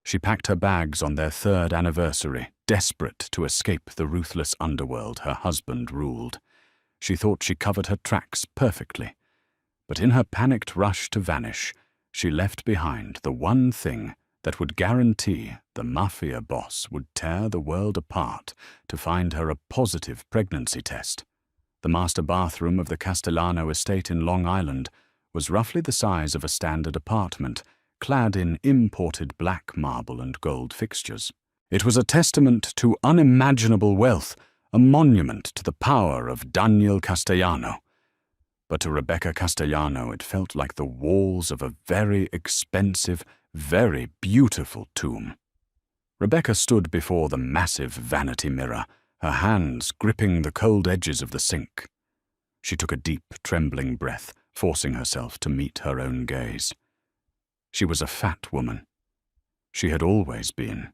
She packed her bags on their 3rd anniversary, desperate to escape the ruthless underworld her husband ruled. She thought she covered her tracks perfectly, but in her panicked rush to vanish, she left behind the one thing that would guarantee the Mafia Boss would tear the world apart to find her a positive pregnancy test. The master bathroom of the Castellano estate in Long Island was roughly the size of a standard apartment, clad in imported black marble and gold fixtures. It was a testament to unimaginable wealth, a monument to the power of Daniel Castellano. But to Rebecca Castellano it felt like the walls of a very expensive, very beautiful tomb. Rebecca stood before the massive vanity mirror, her hands gripping the cold edges of the sink. She took a deep, trembling breath, forcing herself to meet her own gaze. She was a fat woman. She had always been.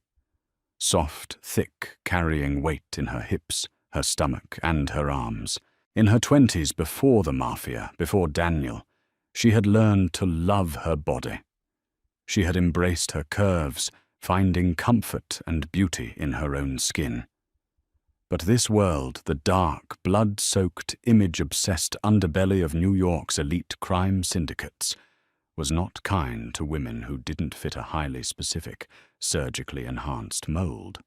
Soft, thick, carrying weight in her hips, her stomach, and her arms. In her 20s, before the Mafia, before Daniel, she had learned to love her body. She had embraced her curves, finding comfort and beauty in her own skin. But this world, the dark, blood-soaked, image-obsessed underbelly of New York's elite crime syndicates, was not kind to women who didn't fit a highly specific, surgically enhanced mold.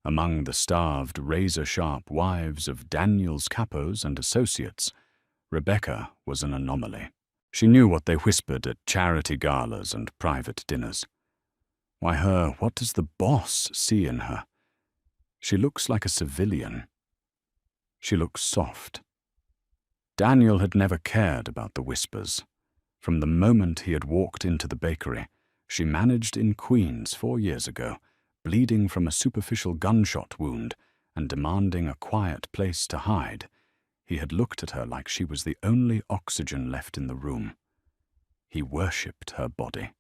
Among the starved, razor-sharp wives of Daniel's capos and associates, Rebecca was an anomaly. She knew what they whispered at charity galas and private dinners. Why her, what does the boss see in her? She looks like a civilian. She looks soft. Daniel had never cared about the whispers. From the moment he had walked into the bakery, she managed in Queens 4 years ago, bleeding from a superficial gunshot wound and demanding a quiet place to hide, he had looked at her like she was the only oxygen left in the room. He worshipped her body.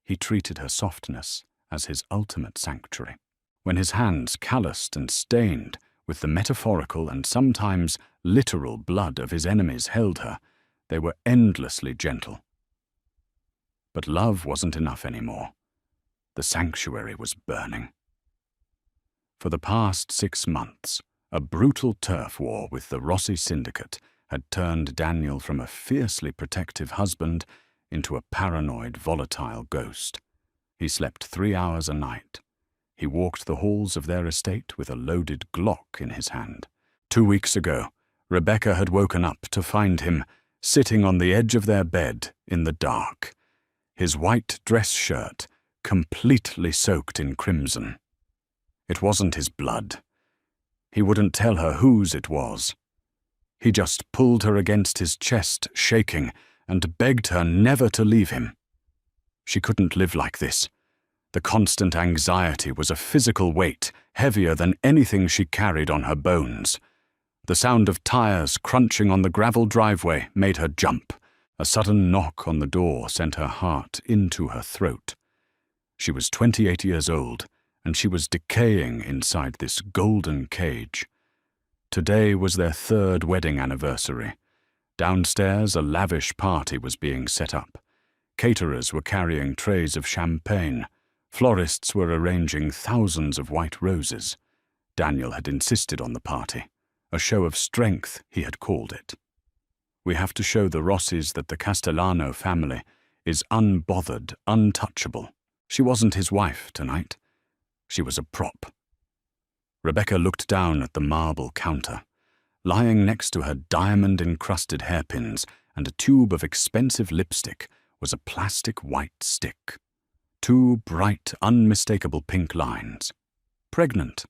He treated her softness as his ultimate sanctuary. When his hands, calloused and stained with the metaphorical and sometimes literal blood of his enemies, held her, they were endlessly gentle. But love wasn't enough anymore. The sanctuary was burning. For the past 6 months, a brutal turf war with the Rossi syndicate had turned Daniel from a fiercely protective husband into a paranoid, volatile ghost. He slept 3 hours a night. He walked the halls of their estate with a loaded Glock in his hand. 2 weeks ago, Rebecca had woken up to find him sitting on the edge of their bed in the dark, his white dress shirt completely soaked in crimson. It wasn't his blood. He wouldn't tell her whose it was. He just pulled her against his chest, shaking, and begged her never to leave him. She couldn't live like this. The constant anxiety was a physical weight, heavier than anything she carried on her bones. The sound of tires crunching on the gravel driveway made her jump. A sudden knock on the door sent her heart into her throat. She was 28 years old, and she was decaying inside this golden cage. Today was their 3rd wedding anniversary. Downstairs, a lavish party was being set up. Caterers were carrying trays of champagne. Florists were arranging thousands of white roses. Daniel had insisted on the party. A show of strength, he had called it. We have to show the Rossis that the Castellano family is unbothered, untouchable. She wasn't his wife tonight. She was a prop. Rebecca looked down at the marble counter. Lying next to her diamond-encrusted hairpins and a tube of expensive lipstick was a plastic white stick. 2 bright, unmistakable pink lines. Pregnant.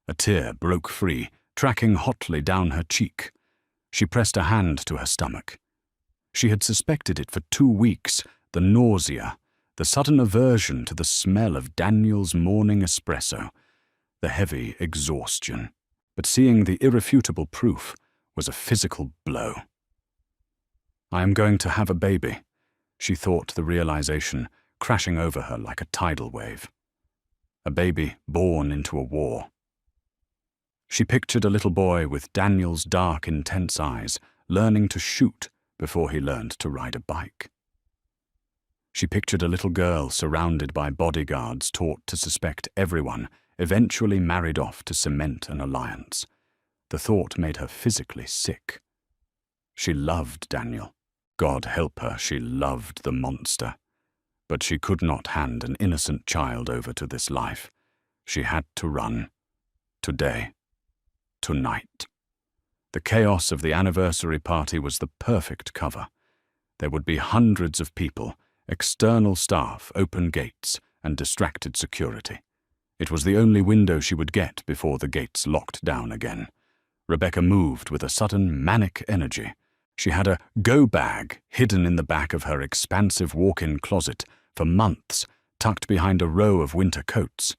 A tear broke free, tracking hotly down her cheek. She pressed a hand to her stomach. She had suspected it for 2 weeks, the nausea, the sudden aversion to the smell of Daniel's morning espresso, the heavy exhaustion. But seeing the irrefutable proof was a physical blow. I am going to have a baby, she thought, the realization crashing over her like a tidal wave. A baby born into a war. She pictured a little boy with Daniel's dark, intense eyes, learning to shoot before he learned to ride a bike. She pictured a little girl surrounded by bodyguards taught to suspect everyone, eventually married off to cement an alliance. The thought made her physically sick. She loved Daniel. God help her, she loved the monster. But she could not hand an innocent child over to this life. She had to run. Today. Tonight. The chaos of the anniversary party was the perfect cover. There would be hundreds of people, external staff, open gates, and distracted security. It was the only window she would get before the gates locked down again. Rebecca moved with a sudden manic energy. She had a go bag hidden in the back of her expansive walk-in closet for months, tucked behind a row of winter coats.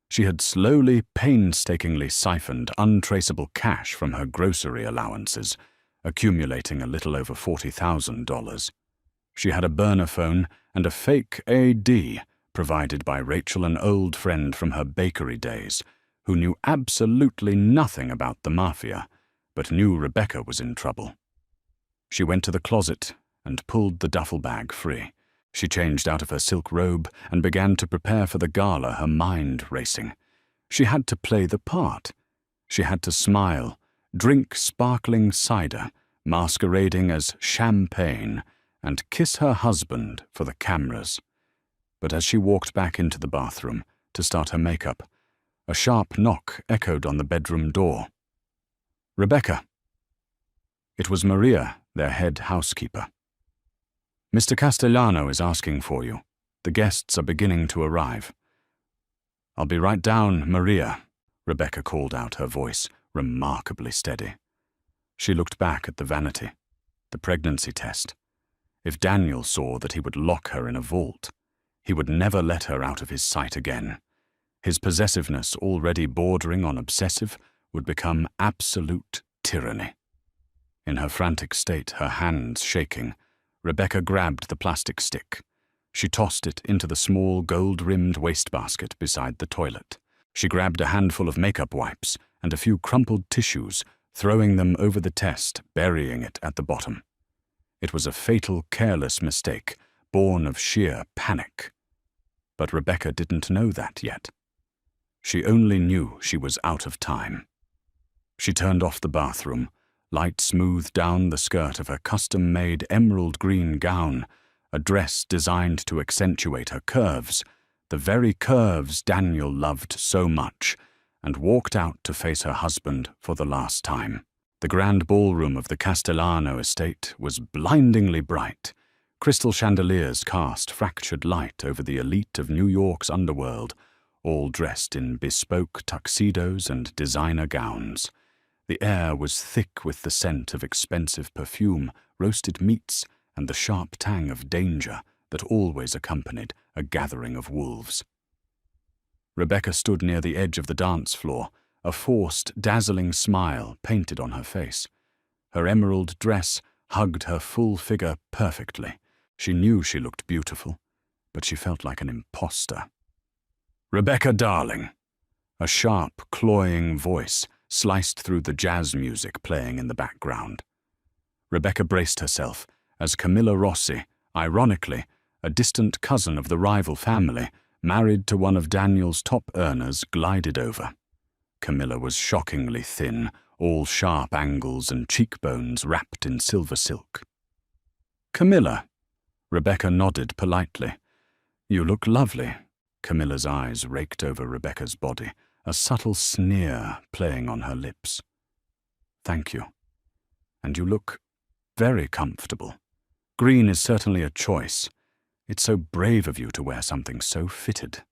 She had slowly, painstakingly siphoned untraceable cash from her grocery allowances, accumulating a little over $40,000. She had a burner phone and a fake AD provided by Rachel, an old friend from her bakery days, who knew absolutely nothing about the mafia, but knew Rebecca was in trouble. She went to the closet and pulled the duffel bag free. She changed out of her silk robe and began to prepare for the gala, her mind racing. She had to play the part. She had to smile, drink sparkling cider, masquerading as champagne, and kiss her husband for the cameras. But as she walked back into the bathroom to start her makeup, a sharp knock echoed on the bedroom door. "Rebecca." It was Maria, their head housekeeper. "Mr. Castellano is asking for you. The guests are beginning to arrive." "I'll be right down, Maria," Rebecca called out, her voice remarkably steady. She looked back at the vanity, the pregnancy test. If Daniel saw that he would lock her in a vault, he would never let her out of his sight again. His possessiveness, already bordering on obsessive, would become absolute tyranny. In her frantic state, her hands shaking, Rebecca grabbed the plastic stick. She tossed it into the small gold-rimmed wastebasket beside the toilet. She grabbed a handful of makeup wipes and a few crumpled tissues, throwing them over the test, burying it at the bottom. It was a fatal, careless mistake, born of sheer panic. But Rebecca didn't know that yet. She only knew she was out of time. She turned off the bathroom, light smoothed down the skirt of her custom-made emerald green gown, a dress designed to accentuate her curves, the very curves Daniel loved so much, and walked out to face her husband for the last time. The grand ballroom of the Castellano estate was blindingly bright. Crystal chandeliers cast fractured light over the elite of New York's underworld, all dressed in bespoke tuxedos and designer gowns. The air was thick with the scent of expensive perfume, roasted meats, and the sharp tang of danger that always accompanied a gathering of wolves. Rebecca stood near the edge of the dance floor, a forced, dazzling smile painted on her face. Her emerald dress hugged her full figure perfectly. She knew she looked beautiful, but she felt like an imposter. "Rebecca, darling." A sharp, cloying voice sliced through the jazz music playing in the background. Rebecca braced herself as Camilla Rossi, ironically, a distant cousin of the rival family, married to one of Daniel's top earners, glided over. Camilla was shockingly thin, all sharp angles and cheekbones wrapped in silver silk. "Camilla," Rebecca nodded politely. "You look lovely." Camilla's eyes raked over Rebecca's body, a subtle sneer playing on her lips. "Thank you. And you look very comfortable. Green is certainly a choice. It's so brave of you to wear something so fitted.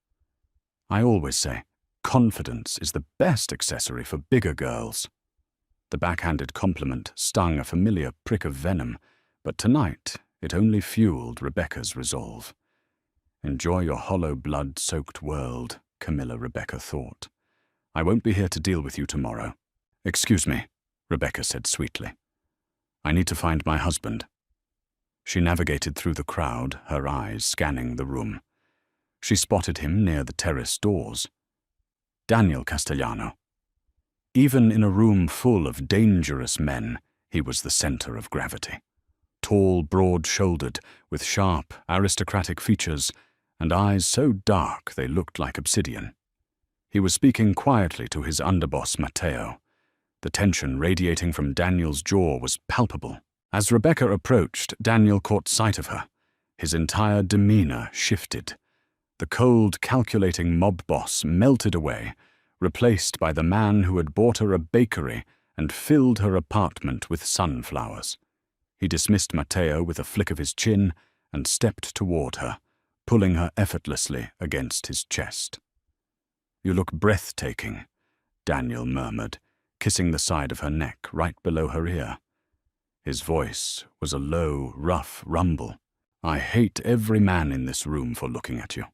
I always say, confidence is the best accessory for bigger girls." The backhanded compliment stung a familiar prick of venom, but tonight it only fueled Rebecca's resolve. "Enjoy your hollow blood-soaked world," Rebecca thought. "I won't be here to deal with you tomorrow." "Excuse me," Rebecca said sweetly. "I need to find my husband." She navigated through the crowd, her eyes scanning the room. She spotted him near the terrace doors. Daniel Castellano. Even in a room full of dangerous men, he was the center of gravity. tall, broad-shouldered, with sharp, aristocratic features, and eyes so dark they looked like obsidian. He was speaking quietly to his underboss, Matteo. The tension radiating from Daniel's jaw was palpable. As Rebecca approached, Daniel caught sight of her. His entire demeanor shifted. The cold, calculating mob boss melted away, replaced by the man who had bought her a bakery and filled her apartment with sunflowers. He dismissed Matteo with a flick of his chin and stepped toward her, pulling her effortlessly against his chest. "You look breathtaking," Daniel murmured, kissing the side of her neck right below her ear. His voice was a low, rough rumble. "I hate every man in this room for looking at you."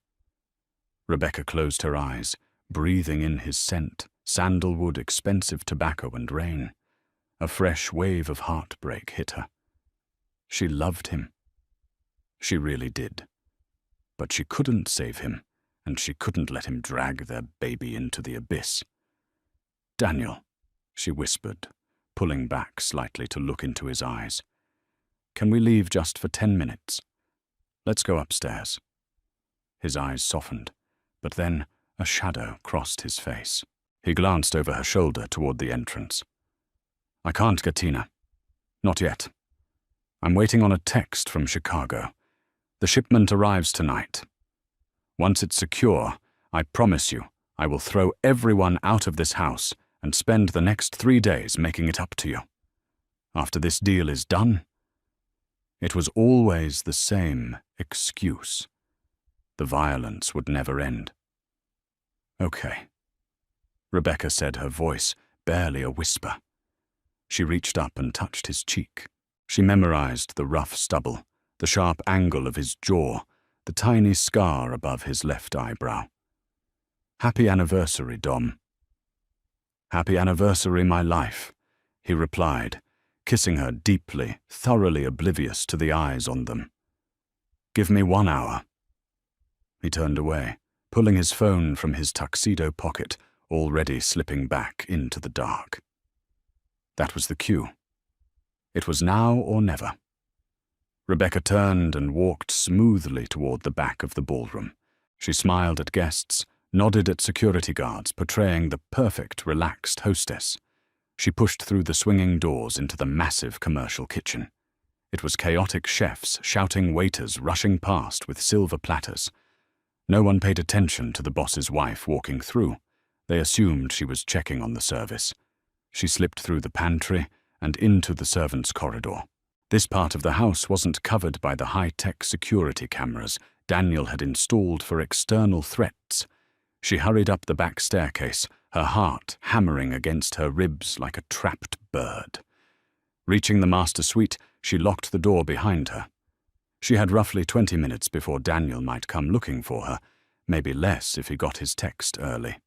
Rebecca closed her eyes, breathing in his scent, sandalwood, expensive tobacco, and rain. A fresh wave of heartbreak hit her. She loved him. She really did. But she couldn't save him, and she couldn't let him drag their baby into the abyss. "Daniel," she whispered, pulling back slightly to look into his eyes. "Can we leave just for 10 minutes? Let's go upstairs." His eyes softened, but then a shadow crossed his face. He glanced over her shoulder toward the entrance. "I can't, Katina. Not yet. I'm waiting on a text from Chicago. The shipment arrives tonight. Once it's secure, I promise you, I will throw everyone out of this house and spend the next 3 days making it up to you. After this deal is done..." It was always the same excuse. The violence would never end. "Okay," Rebecca said, her voice barely a whisper. She reached up and touched his cheek. She memorized the rough stubble, the sharp angle of his jaw, the tiny scar above his left eyebrow. "Happy anniversary, Dom." "Happy anniversary, my life," he replied, kissing her deeply, thoroughly oblivious to the eyes on them. "Give me 1 hour." He turned away, pulling his phone from his tuxedo pocket, already slipping back into the dark. That was the cue. It was now or never. Rebecca turned and walked smoothly toward the back of the ballroom. She smiled at guests, nodded at security guards, portraying the perfect, relaxed hostess. She pushed through the swinging doors into the massive commercial kitchen. It was chaotic chefs, shouting waiters rushing past with silver platters. No one paid attention to the boss's wife walking through. They assumed she was checking on the service. She slipped through the pantry and into the servants' corridor. This part of the house wasn't covered by the high-tech security cameras Daniel had installed for external threats. She hurried up the back staircase, her heart hammering against her ribs like a trapped bird. Reaching the master suite, she locked the door behind her. She had roughly 20 minutes before Daniel might come looking for her, maybe less if he got his text early.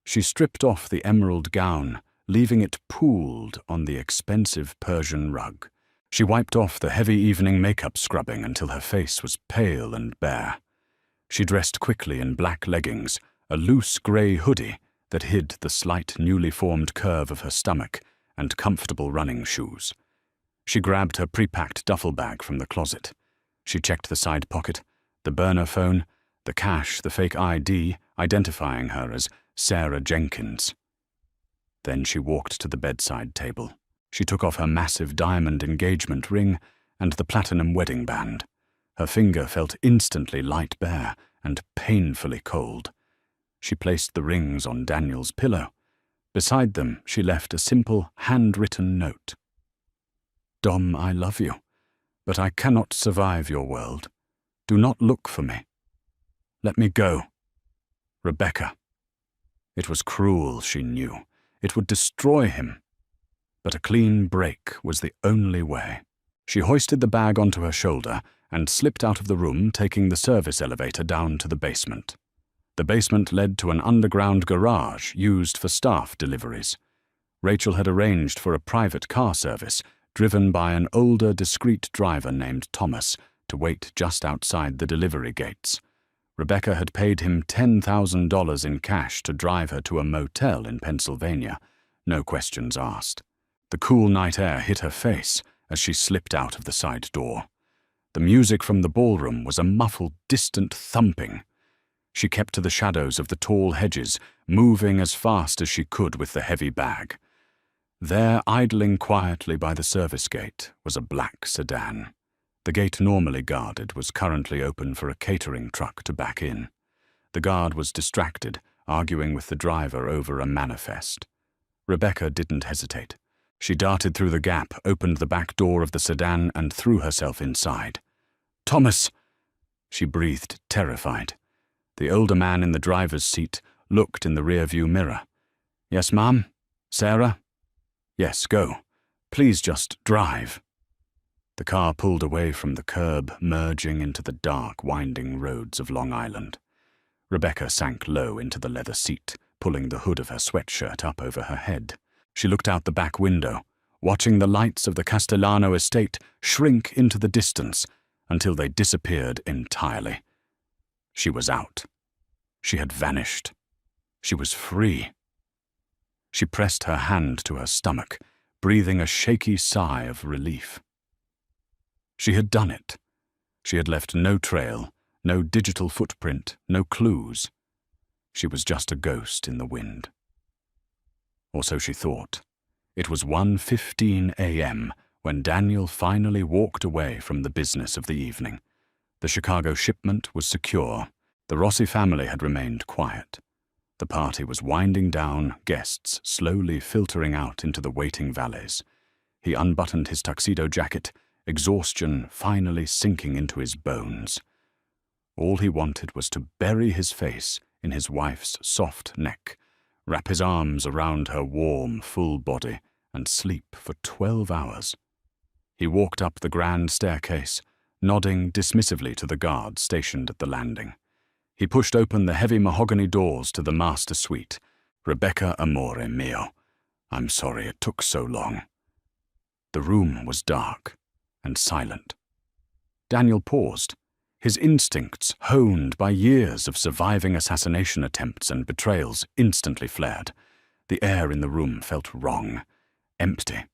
She stripped off the emerald gown, leaving it pooled on the expensive Persian rug. She wiped off the heavy evening makeup scrubbing until her face was pale and bare. She dressed quickly in black leggings, a loose grey hoodie that hid the slight newly formed curve of her stomach, and comfortable running shoes. She grabbed her pre-packed duffel bag from the closet. She checked the side pocket, the burner phone, the cash, the fake ID, identifying her as Sarah Jenkins. Then she walked to the bedside table. She took off her massive diamond engagement ring and the platinum wedding band. Her finger felt instantly light bare and painfully cold. She placed the rings on Daniel's pillow. Beside them, she left a simple, handwritten note. "Dom, I love you, but I cannot survive your world. Do not look for me. Let me go. Rebecca." It was cruel, she knew. It would destroy him. But a clean break was the only way. She hoisted the bag onto her shoulder and slipped out of the room, taking the service elevator down to the basement. The basement led to an underground garage used for staff deliveries. Rachel had arranged for a private car service, driven by an older, discreet driver named Thomas, to wait just outside the delivery gates. Rebecca had paid him $10,000 in cash to drive her to a motel in Pennsylvania, no questions asked. The cool night air hit her face, as she slipped out of the side door. The music from the ballroom was a muffled, distant thumping. She kept to the shadows of the tall hedges, moving as fast as she could with the heavy bag. There, idling quietly by the service gate, was a black sedan. The gate normally guarded was currently open for a catering truck to back in. The guard was distracted, arguing with the driver over a manifest. Rebecca didn't hesitate. She darted through the gap, opened the back door of the sedan, and threw herself inside. "Thomas!" She breathed, terrified. The older man in the driver's seat looked in the rearview mirror. "Yes, ma'am? Sarah?" "Yes, go. Please just drive." The car pulled away from the curb, merging into the dark, winding roads of Long Island. Rebecca sank low into the leather seat, pulling the hood of her sweatshirt up over her head. She looked out the back window, watching the lights of the Castellano estate shrink into the distance until they disappeared entirely. She was out. She had vanished. She was free. She pressed her hand to her stomach, breathing a shaky sigh of relief. She had done it. She had left no trail, no digital footprint, no clues. She was just a ghost in the wind. Or so she thought. It was 1:15 a.m. when Daniel finally walked away from the business of the evening. The Chicago shipment was secure. The Rossi family had remained quiet. The party was winding down, guests slowly filtering out into the waiting valets. He unbuttoned his tuxedo jacket, exhaustion finally sinking into his bones. All he wanted was to bury his face in his wife's soft neck, wrap his arms around her warm, full body, and sleep for 12 hours. He walked up the grand staircase, nodding dismissively to the guard stationed at the landing. He pushed open the heavy mahogany doors to the master suite. "Rebecca, amore mio, I'm sorry it took so long." The room was dark and silent. Daniel paused, his instincts, honed by years of surviving assassination attempts and betrayals, instantly flared. The air in the room felt wrong, empty.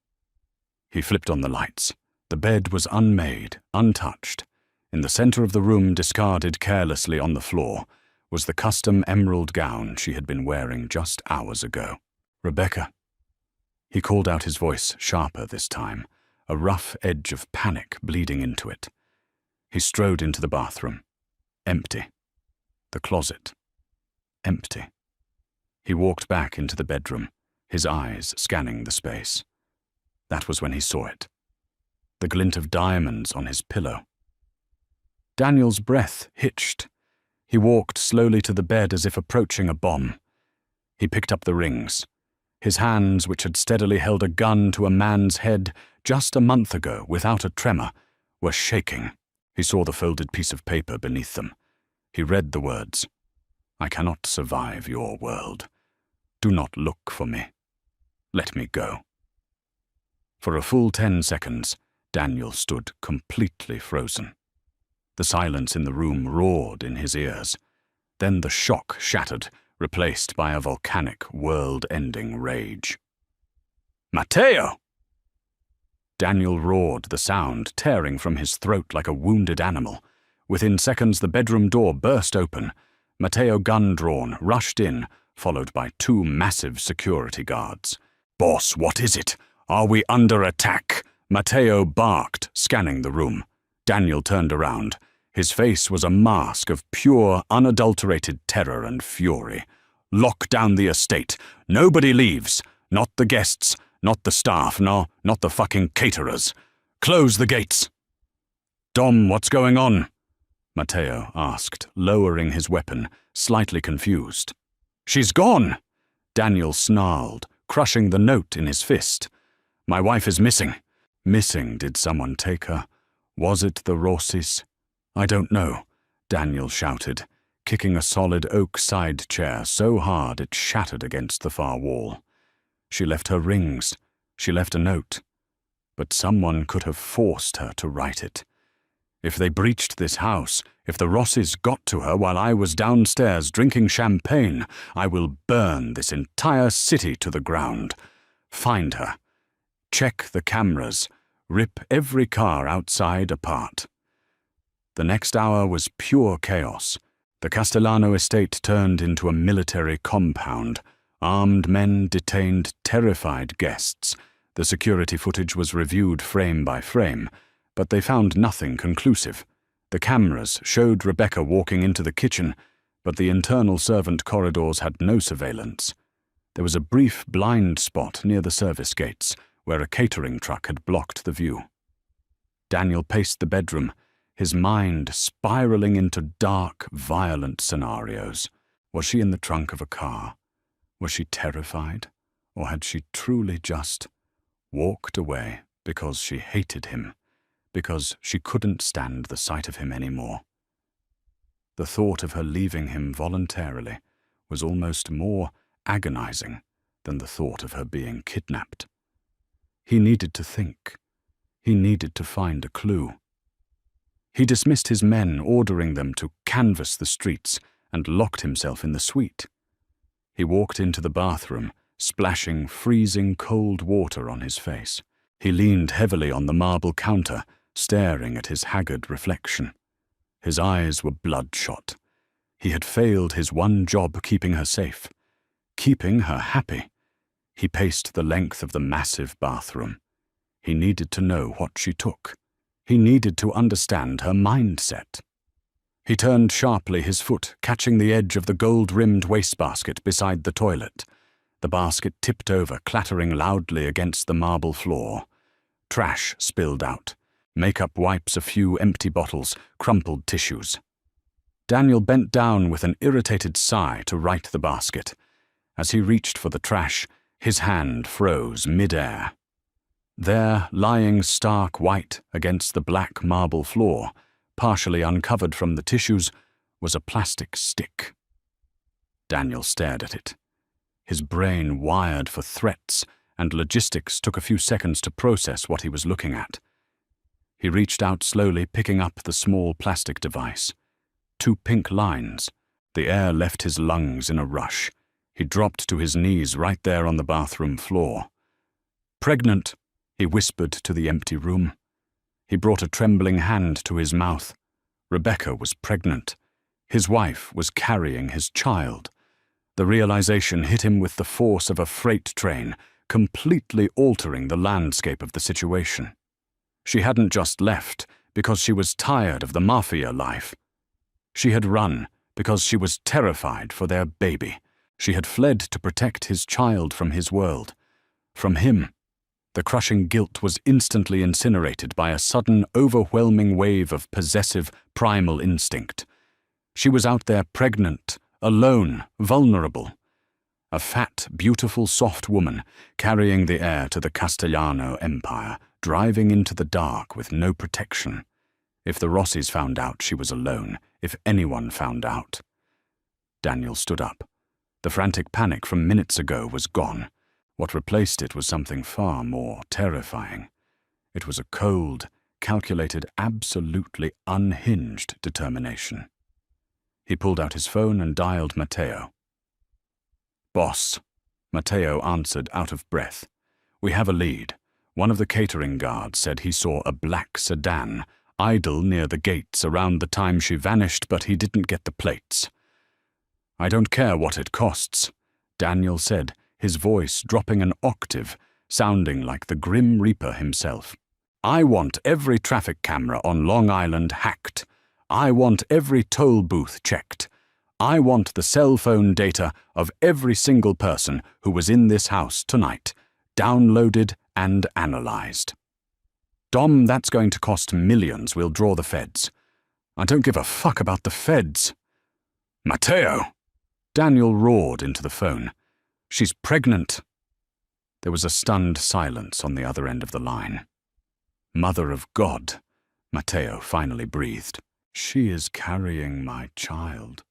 He flipped on the lights. The bed was unmade, untouched. In the center of the room, discarded carelessly on the floor, was the custom emerald gown she had been wearing just hours ago. "Rebecca." He called out, his voice sharper this time, a rough edge of panic bleeding into it. He strode into the bathroom. Empty. The closet. Empty. He walked back into the bedroom, his eyes scanning the space. That was when he saw it. The glint of diamonds on his pillow. Daniel's breath hitched. He walked slowly to the bed as if approaching a bomb. He picked up the rings. His hands, which had steadily held a gun to a man's head just a month ago without a tremor, were shaking. He saw the folded piece of paper beneath them. He read the words, "I cannot survive your world. Do not look for me. Let me go." For a full 10 seconds, Daniel stood completely frozen. The silence in the room roared in his ears. Then the shock shattered, replaced by a volcanic, world-ending rage. "Matteo!" Daniel roared, the sound tearing from his throat like a wounded animal. Within seconds, the bedroom door burst open. Matteo, gun drawn, rushed in, followed by 2 massive security guards. "Boss, what is it? Are we under attack?" Matteo barked, scanning the room. Daniel turned around. His face was a mask of pure, unadulterated terror and fury. "Lock down the estate. Nobody leaves. Not the guests, not the staff, no, not the fucking caterers. Close the gates." "Dom, what's going on?" Matteo asked, lowering his weapon, slightly confused. "She's gone!" Daniel snarled, crushing the note in his fist. "My wife is missing." Missing? Did someone take her? Was it the Rossis? "I don't know," Daniel shouted, kicking a solid oak side chair so hard it shattered against the far wall. She left her rings. She left a note. But someone could have forced her to write it. If they breached this house, if the Rossis got to her while I was downstairs drinking champagne, I will burn this entire city to the ground. Find her. Check the cameras. rip every car outside apart. The next hour was pure chaos. The Castellano estate turned into a military compound. Armed men detained terrified guests. The security footage was reviewed frame by frame, but they found nothing conclusive. The cameras showed Rebecca walking into the kitchen, but the internal servant corridors had no surveillance. There was a brief blind spot near the service gates, where a catering truck had blocked the view. Daniel paced the bedroom, his mind spiraling into dark, violent scenarios. Was she in the trunk of a car? Was she terrified? Or had she truly just walked away because she hated him, because she couldn't stand the sight of him anymore? The thought of her leaving him voluntarily was almost more agonizing than the thought of her being kidnapped. He needed to think. He needed to find a clue. He dismissed his men, ordering them to canvass the streets, and locked himself in the suite. He walked into the bathroom, splashing freezing cold water on his face. He leaned heavily on the marble counter, staring at his haggard reflection. His eyes were bloodshot. He had failed his one job, keeping her safe, keeping her happy. He paced the length of the massive bathroom. He needed to know what she took. He needed to understand her mindset. He turned sharply, his foot catching the edge of the gold-rimmed wastebasket beside the toilet. The basket tipped over, clattering loudly against the marble floor. Trash spilled out. Makeup wipes, a few empty bottles, crumpled tissues. Daniel bent down with an irritated sigh to right the basket. As he reached for the trash, his hand froze mid-air. There, lying stark white against the black marble floor, partially uncovered from the tissues, was a plastic stick. Daniel stared at it. His brain wired for threats, and logistics took a few seconds to process what he was looking at. He reached out slowly, picking up the small plastic device. 2 pink lines. The air left his lungs in a rush. He dropped to his knees right there on the bathroom floor. "Pregnant," he whispered to the empty room. He brought a trembling hand to his mouth. Rebecca was pregnant. His wife was carrying his child. The realization hit him with the force of a freight train, completely altering the landscape of the situation. She hadn't just left because she was tired of the mafia life. She had run because she was terrified for their baby. She had fled to protect his child from his world, from him. The crushing guilt was instantly incinerated by a sudden, overwhelming wave of possessive, primal instinct. She was out there pregnant, alone, vulnerable. A fat, beautiful, soft woman, carrying the heir to the Castellano Empire, driving into the dark with no protection. If the Rossis found out she was alone, if anyone found out. Daniel stood up. The frantic panic from minutes ago was gone. What replaced it was something far more terrifying. It was a cold, calculated, absolutely unhinged determination. He pulled out his phone and dialed Matteo. "Boss," Matteo answered, out of breath. "We have a lead. One of the catering guards said he saw a black sedan idle near the gates around the time she vanished, but he didn't get the plates." "I don't care what it costs," Daniel said, his voice dropping an octave, sounding like the Grim Reaper himself. "I want every traffic camera on Long Island hacked. I want every toll booth checked. I want the cell phone data of every single person who was in this house tonight, downloaded and analyzed. Dom, that's going to cost millions. We'll draw the feds." "I don't give a fuck about the feds." "Matteo!" Daniel roared into the phone. "She's pregnant." There was a stunned silence on the other end of the line. "Mother of God," Matteo finally breathed. "She is carrying my child."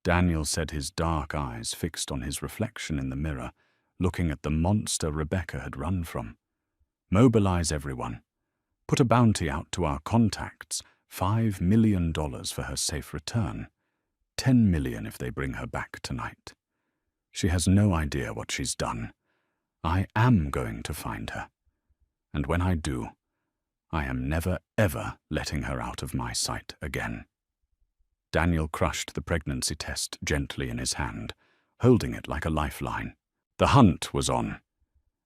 Daniel said, his dark eyes fixed on his reflection in the mirror, looking at the monster Rebecca had run from. "Mobilize everyone. Put a bounty out to our contacts, $5 million for her safe return. 10 million if they bring her back tonight. She has no idea what she's done. I am going to find her. And when I do, I am never, ever letting her out of my sight again. Daniel crushed the pregnancy test gently in his hand, holding it like a lifeline. The hunt was on,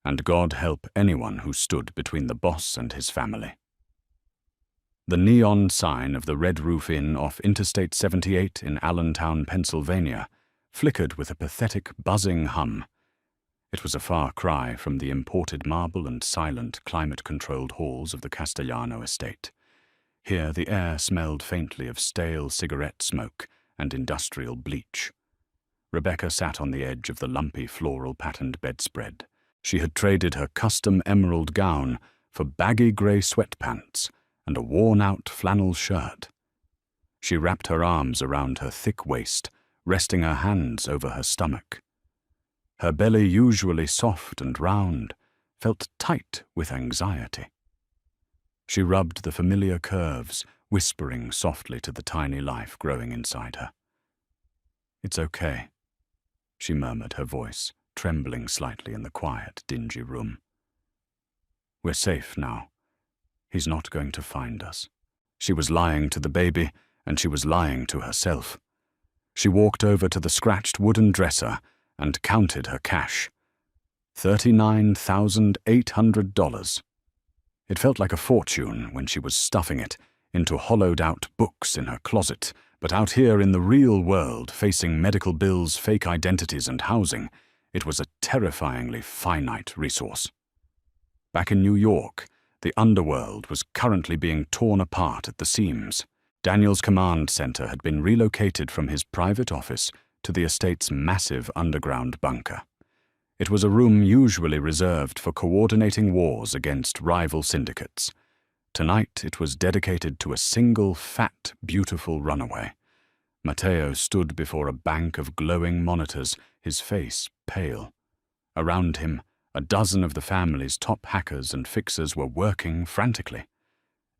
and God help anyone who stood between the boss and his family. The neon sign of the Red Roof Inn off Interstate 78 in Allentown, Pennsylvania, flickered with a pathetic, buzzing hum. It was a far cry from the imported marble and silent, climate-controlled halls of the Castellano estate. Here the air smelled faintly of stale cigarette smoke and industrial bleach. Rebecca sat on the edge of the lumpy, floral-patterned bedspread. She had traded her custom emerald gown for baggy grey sweatpants and a worn-out flannel shirt. She wrapped her arms around her thick waist, resting her hands over her stomach. Her belly, usually soft and round, felt tight with anxiety. She rubbed the familiar curves, whispering softly to the tiny life growing inside her. "It's okay," she murmured, her voice trembling slightly in the quiet, dingy room. "We're safe now. He's not going to find us." She was lying to the baby, and she was lying to herself. She walked over to the scratched wooden dresser and counted her cash. $39,800. It felt like a fortune when she was stuffing it into hollowed-out books in her closet, but out here in the real world, facing medical bills, fake identities, and housing, it was a terrifyingly finite resource. Back in New York, the underworld was currently being torn apart at the seams. Daniel's command center had been relocated from his private office to the estate's massive underground bunker. It was a room usually reserved for coordinating wars against rival syndicates. Tonight it was dedicated to a single fat, beautiful runaway. Matteo stood before a bank of glowing monitors, his face pale. Around him, a dozen of the family's top hackers and fixers were working frantically.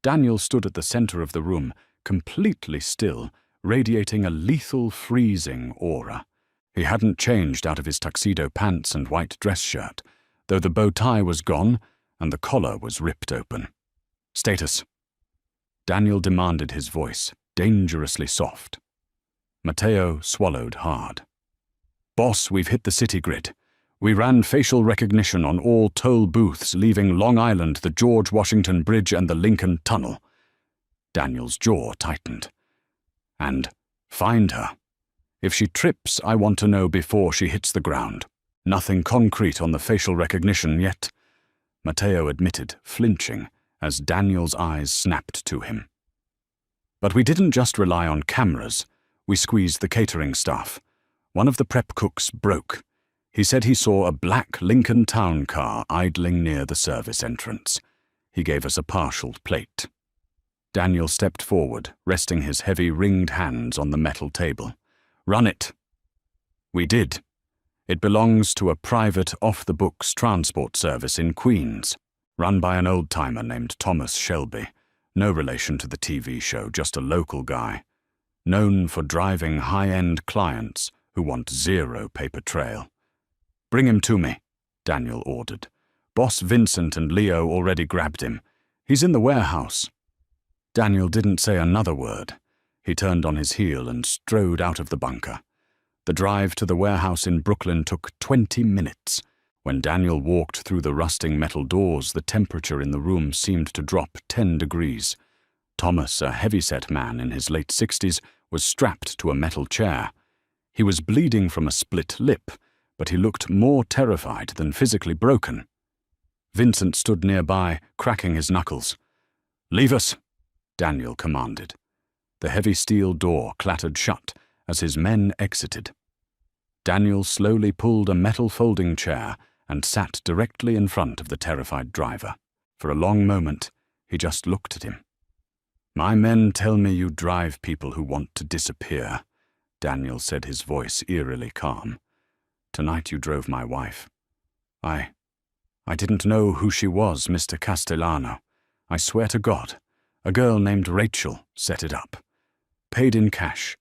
Daniel stood at the center of the room, completely still, radiating a lethal, freezing aura. He hadn't changed out of his tuxedo pants and white dress shirt, though the bow tie was gone and the collar was ripped open. "Status," Daniel demanded, his voice dangerously soft. Matteo swallowed hard. "Boss, we've hit the city grid. We ran facial recognition on all toll booths leaving Long Island, the George Washington Bridge, and the Lincoln Tunnel." Daniel's jaw tightened. "And find her. If she trips, I want to know before she hits the ground. Nothing concrete on the facial recognition yet," Matteo admitted, flinching as Daniel's eyes snapped to him. "But we didn't just rely on cameras. We squeezed the catering staff. One of the prep cooks broke. He said he saw a black Lincoln Town car idling near the service entrance. He gave us a partial plate." Daniel stepped forward, resting his heavy ringed hands on the metal table. "Run it." "We did. It belongs to a private, off-the-books transport service in Queens, run by an old-timer named Thomas Shelby. No relation to the TV show, just a local guy. Known for driving high-end clients who want zero paper trail." "Bring him to me," Daniel ordered. "Boss Vincent and Leo already grabbed him. He's in the warehouse." Daniel didn't say another word. He turned on his heel and strode out of the bunker. The drive to the warehouse in Brooklyn took 20 minutes. When Daniel walked through the rusting metal doors, the temperature in the room seemed to drop 10 degrees. Thomas, a heavy-set man in his late 60s, was strapped to a metal chair. He was bleeding from a split lip, but he looked more terrified than physically broken. Vincent stood nearby, cracking his knuckles. "Leave us," Daniel commanded. The heavy steel door clattered shut as his men exited. Daniel slowly pulled a metal folding chair and sat directly in front of the terrified driver. For a long moment, he just looked at him. "My men tell me you drive people who want to disappear," Daniel said, his voice eerily calm. "Tonight you drove my wife. I didn't know who she was, Mr. Castellano. I swear to God, a girl named Rachel set it up. Paid in cash."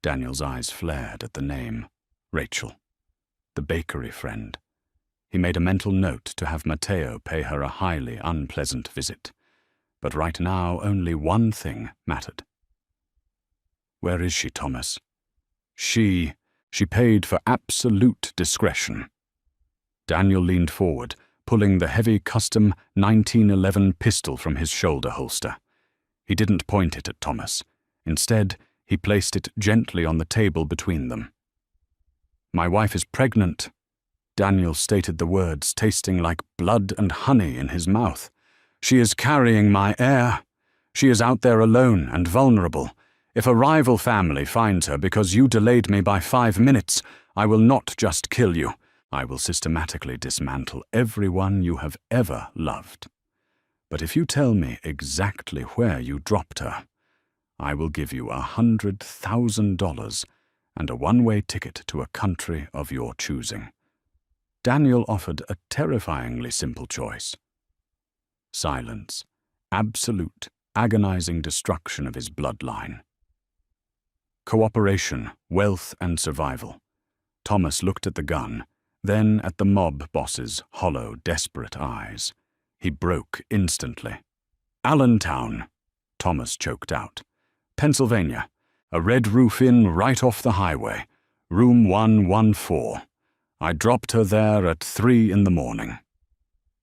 Daniel's eyes flared at the name, Rachel, the bakery friend. He made a mental note to have Matteo pay her a highly unpleasant visit. But right now, only one thing mattered. Where is she, Thomas? She paid for absolute discretion. Daniel leaned forward, pulling the heavy custom 1911 pistol from his shoulder holster. He didn't point it at Thomas. Instead, he placed it gently on the table between them. My wife is pregnant. Daniel stated the words, tasting like blood and honey in his mouth. She is carrying my heir. She is out there alone and vulnerable. If a rival family finds her because you delayed me by 5 minutes, I will not just kill you. I will systematically dismantle everyone you have ever loved. But if you tell me exactly where you dropped her, I will give you $100,000 and a one-way ticket to a country of your choosing. Daniel offered a terrifyingly simple choice. Silence, absolute, agonizing destruction of his bloodline. Cooperation, wealth, and survival. Thomas looked at the gun, then at the mob boss's hollow, desperate eyes. He broke instantly. Allentown, Thomas choked out. Pennsylvania, a Red Roof Inn right off the highway, room 114. I dropped her there at 3 in the morning.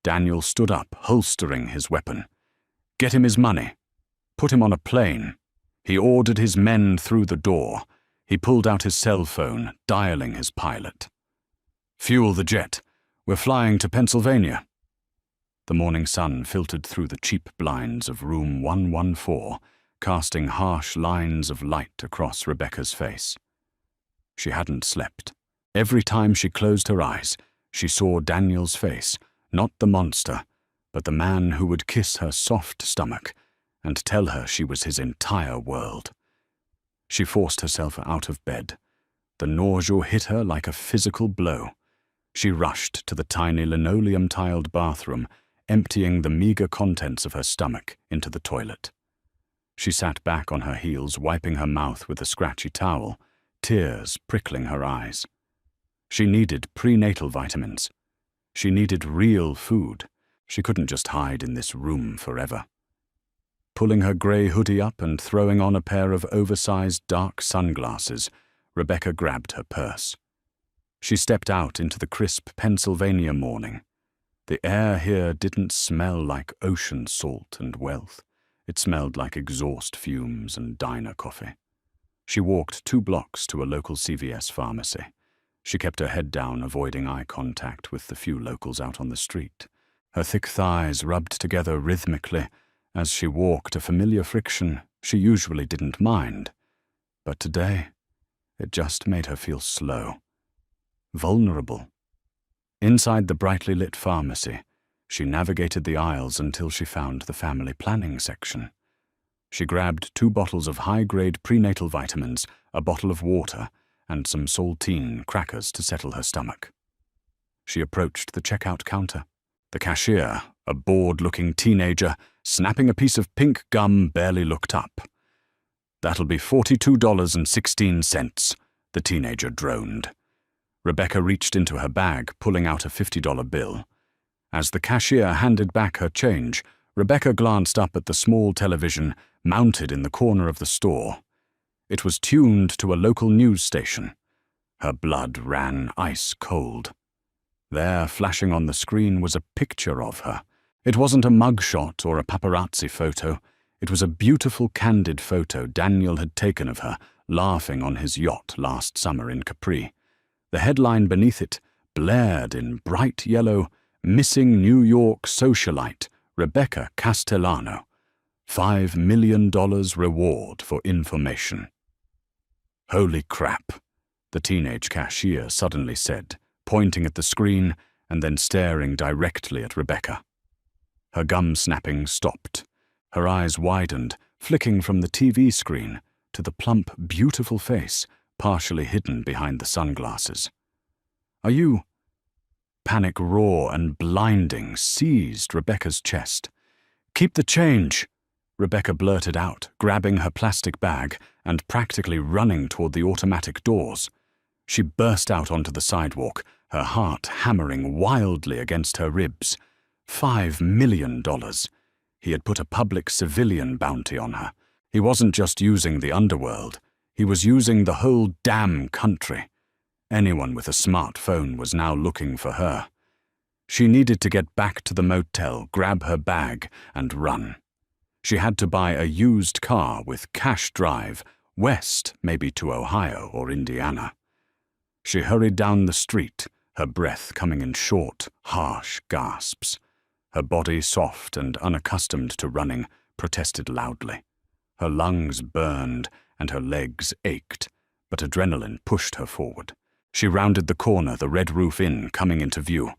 Daniel stood up, holstering his weapon. Get him his money. Put him on a plane. He ordered his men through the door. He pulled out his cell phone, dialing his pilot. Fuel the jet. We're flying to Pennsylvania. The morning sun filtered through the cheap blinds of room 114, casting harsh lines of light across Rebecca's face. She hadn't slept. Every time she closed her eyes, she saw Daniel's face, not the monster, but the man who would kiss her soft stomach and tell her she was his entire world. She forced herself out of bed. The nausea hit her like a physical blow. She rushed to the tiny linoleum-tiled bathroom, emptying the meager contents of her stomach into the toilet. She sat back on her heels, wiping her mouth with a scratchy towel, tears prickling her eyes. She needed prenatal vitamins. She needed real food. She couldn't just hide in this room forever. Pulling her grey hoodie up and throwing on a pair of oversized dark sunglasses, Rebecca grabbed her purse. She stepped out into the crisp Pennsylvania morning. The air here didn't smell like ocean salt and wealth. It smelled like exhaust fumes and diner coffee. She walked 2 blocks to a local CVS pharmacy. She kept her head down, avoiding eye contact with the few locals out on the street. Her thick thighs rubbed together rhythmically. As she walked, a familiar friction she usually didn't mind. But today, it just made her feel slow, vulnerable. Inside the brightly lit pharmacy, she navigated the aisles until she found the family planning section. She grabbed 2 bottles of high-grade prenatal vitamins, a bottle of water, and some saltine crackers to settle her stomach. She approached the checkout counter. The cashier, a bored-looking teenager, snapping a piece of pink gum, barely looked up. "That'll be $42.16, the teenager droned. Rebecca reached into her bag, pulling out a $50 bill. As the cashier handed back her change, Rebecca glanced up at the small television mounted in the corner of the store. It was tuned to a local news station. Her blood ran ice cold. There, flashing on the screen, was a picture of her. It wasn't a mugshot or a paparazzi photo. It was a beautiful, candid photo Daniel had taken of her, laughing on his yacht last summer in Capri. The headline beneath it blared in bright yellow, "Missing New York Socialite, Rebecca Castellano. $5 million reward for information." "Holy crap," the teenage cashier suddenly said, pointing at the screen and then staring directly at Rebecca. Her gum snapping stopped. Her eyes widened, flicking from the TV screen to the plump, beautiful face, partially hidden behind the sunglasses. "Are you—" Panic raw and blinding seized Rebecca's chest. "Keep the change," Rebecca blurted out, grabbing her plastic bag and practically running toward the automatic doors. She burst out onto the sidewalk, her heart hammering wildly against her ribs. $5 million. He had put a public civilian bounty on her. He wasn't just using the underworld. He was using the whole damn country. Anyone with a smartphone was now looking for her. She needed to get back to the motel, grab her bag, and run. She had to buy a used car with cash drive, west, maybe to Ohio or Indiana. She hurried down the street, her breath coming in short, harsh gasps. Her body, soft and unaccustomed to running, protested loudly. Her lungs burned and her legs ached, but adrenaline pushed her forward. She rounded the corner, the Red Roof Inn coming into view,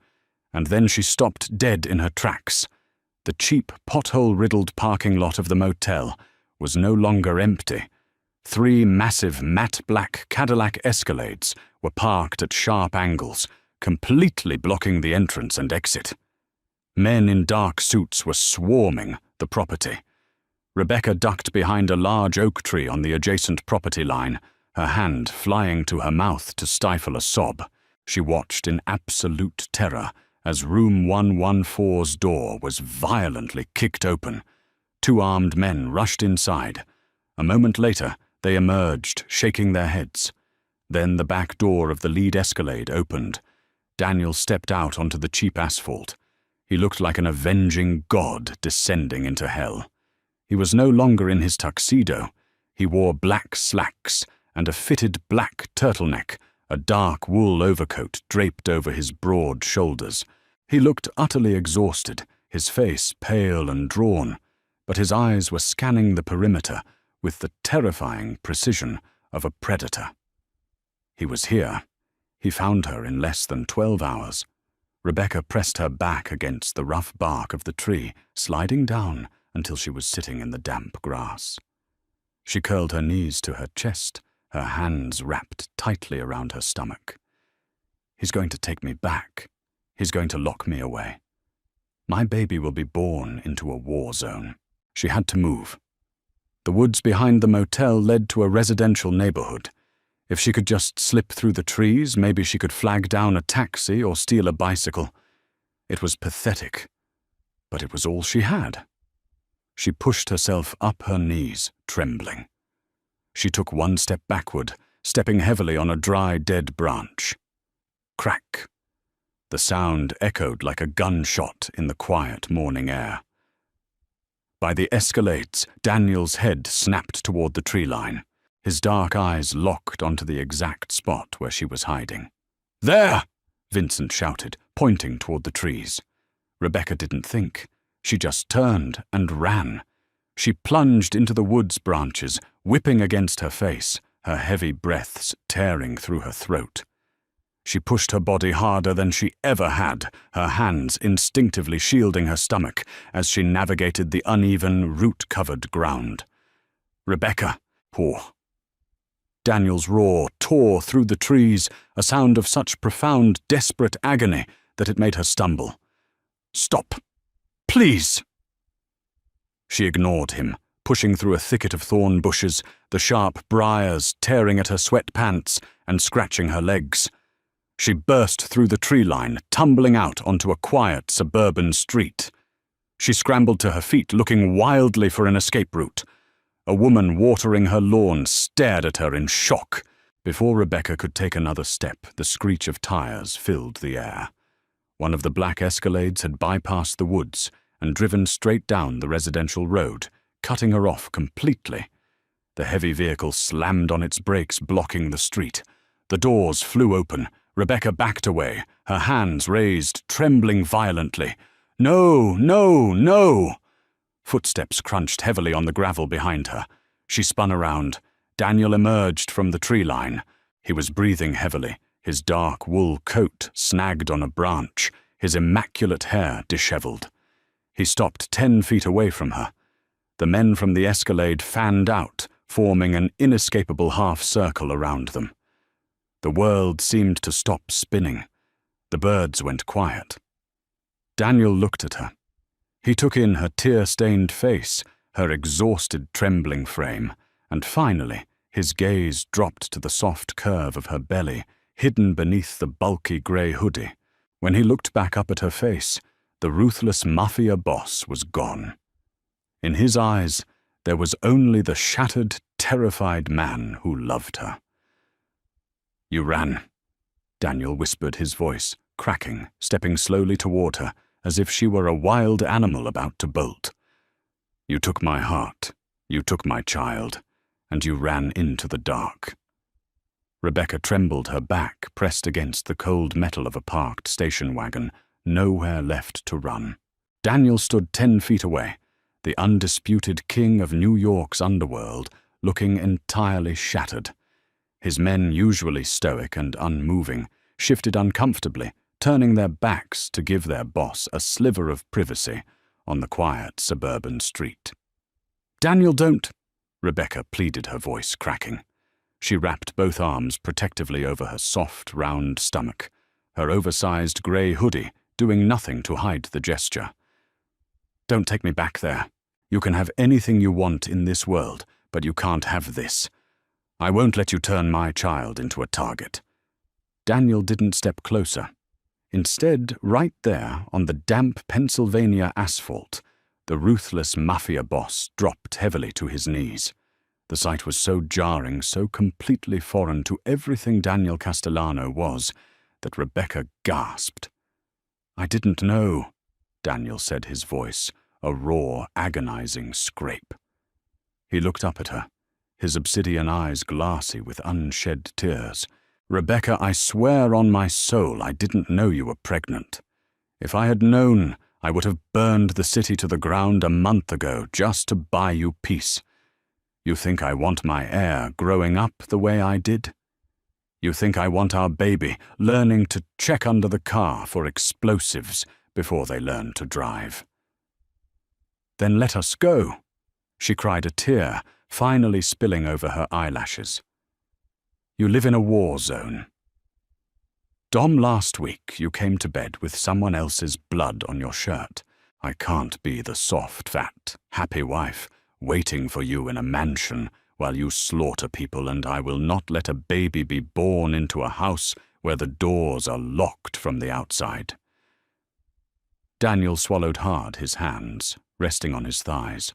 and then she stopped dead in her tracks. The cheap, pothole-riddled parking lot of the motel was no longer empty. 3 massive matte-black Cadillac Escalades were parked at sharp angles, completely blocking the entrance and exit. Men in dark suits were swarming the property. Rebecca ducked behind a large oak tree on the adjacent property line, her hand flying to her mouth to stifle a sob. She watched in absolute terror as room 114's door was violently kicked open. 2 armed men rushed inside. A moment later, they emerged, shaking their heads. Then the back door of the lead Escalade opened. Daniel stepped out onto the cheap asphalt. He looked like an avenging god descending into hell. He was no longer in his tuxedo. He wore black slacks and a fitted black turtleneck, a dark wool overcoat draped over his broad shoulders. He looked utterly exhausted, his face pale and drawn, but his eyes were scanning the perimeter with the terrifying precision of a predator. He was here. He found her in less than 12 hours. Rebecca pressed her back against the rough bark of the tree, sliding down until she was sitting in the damp grass. She curled her knees to her chest, her hands wrapped tightly around her stomach. He's going to take me back. He's going to lock me away. My baby will be born into a war zone. She had to move. The woods behind the motel led to a residential neighborhood. If she could just slip through the trees, maybe she could flag down a taxi or steal a bicycle. It was pathetic, but it was all she had. She pushed herself up her knees, trembling. She took 1 step backward, stepping heavily on a dry, dead branch. Crack. The sound echoed like a gunshot in the quiet morning air. By the Escalades, Daniel's head snapped toward the tree line. His dark eyes locked onto the exact spot where she was hiding. "There!" Vincent shouted, pointing toward the trees. Rebecca didn't think. She just turned and ran. She plunged into the woods branches, whipping against her face, her heavy breaths tearing through her throat. She pushed her body harder than she ever had, her hands instinctively shielding her stomach as she navigated the uneven, root-covered ground. "Rebecca!" "Oh!" Daniel's roar tore through the trees, a sound of such profound, desperate agony that it made her stumble. "Stop! Please!" She ignored him, pushing through a thicket of thorn bushes, the sharp briars tearing at her sweatpants and scratching her legs. She burst through the tree line, tumbling out onto a quiet suburban street. She scrambled to her feet, looking wildly for an escape route. A woman watering her lawn stared at her in shock. Before Rebecca could take another step, the screech of tires filled the air. One of the black Escalades had bypassed the woods and driven straight down the residential road, cutting her off completely. The heavy vehicle slammed on its brakes, blocking the street. The doors flew open. Rebecca backed away, her hands raised, trembling violently. "No, no, no!" Footsteps crunched heavily on the gravel behind her. She spun around. Daniel emerged from the tree line. He was breathing heavily, his dark wool coat snagged on a branch, his immaculate hair disheveled. He stopped 10 feet away from her. The men from the Escalade fanned out, forming an inescapable half-circle around them. The world seemed to stop spinning. The birds went quiet. Daniel looked at her. He took in her tear-stained face, her exhausted, trembling frame, and finally, his gaze dropped to the soft curve of her belly, hidden beneath the bulky grey hoodie. When he looked back up at her face, the ruthless Mafia Boss was gone. In his eyes, there was only the shattered, terrified man who loved her. "You ran," Daniel whispered, his voice cracking, stepping slowly toward her, as if she were a wild animal about to bolt. "You took my heart, you took my child, and you ran into the dark." Rebecca trembled, her back pressed against the cold metal of a parked station wagon, nowhere left to run. Daniel stood 10 feet away, the undisputed king of New York's underworld, looking entirely shattered. His men, usually stoic and unmoving, shifted uncomfortably, turning their backs to give their boss a sliver of privacy on the quiet suburban street. "Daniel, don't," Rebecca pleaded, her voice cracking. She wrapped both arms protectively over her soft, round stomach, her oversized grey hoodie doing nothing to hide the gesture. "Don't take me back there. You can have anything you want in this world, but you can't have this. I won't let you turn my child into a target." Daniel didn't step closer. Instead, right there on the damp Pennsylvania asphalt, the ruthless Mafia Boss dropped heavily to his knees. The sight was so jarring, so completely foreign to everything Daniel Castellano was, that Rebecca gasped. "I didn't know," Daniel said, his voice a raw, agonizing scrape. He looked up at her, his obsidian eyes glassy with unshed tears. "Rebecca, I swear on my soul I didn't know you were pregnant. If I had known, I would have burned the city to the ground a month ago just to buy you peace. You think I want my heir growing up the way I did? You think I want our baby learning to check under the car for explosives before they learn to drive? Then let us go," she cried, a tear finally spilling over her eyelashes. "You live in a war zone. Dom, last week you came to bed with someone else's blood on your shirt. I can't be the soft, fat, happy wife waiting for you in a mansion while you slaughter people, and I will not let a baby be born into a house where the doors are locked from the outside." Daniel swallowed hard, his hands resting on his thighs.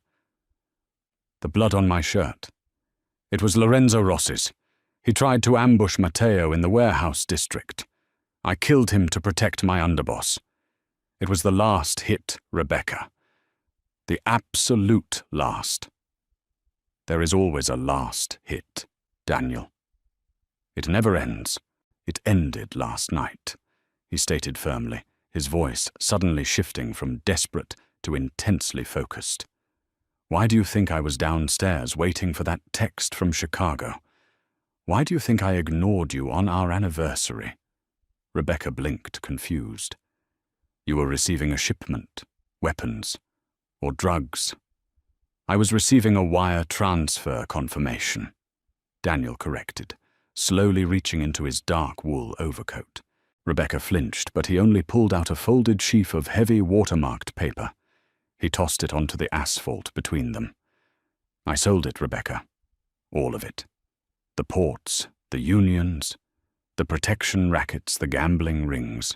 "The blood on my shirt. It was Lorenzo Rossi's. He tried to ambush Matteo in the warehouse district. I killed him to protect my underboss. It was the last hit, Rebecca. The absolute last. There is always a last hit, Daniel. It never ends. It ended last night," he stated firmly, his voice suddenly shifting from desperate to intensely focused. "Why do you think I was downstairs waiting for that text from Chicago? Why do you think I ignored you on our anniversary?" Rebecca blinked, confused. "You were receiving a shipment, weapons, or drugs." "I was receiving a wire transfer confirmation," Daniel corrected, slowly reaching into his dark wool overcoat. Rebecca flinched, but he only pulled out a folded sheaf of heavy watermarked paper. He tossed it onto the asphalt between them. "I sold it, Rebecca. All of it. The ports, the unions, the protection rackets, the gambling rings.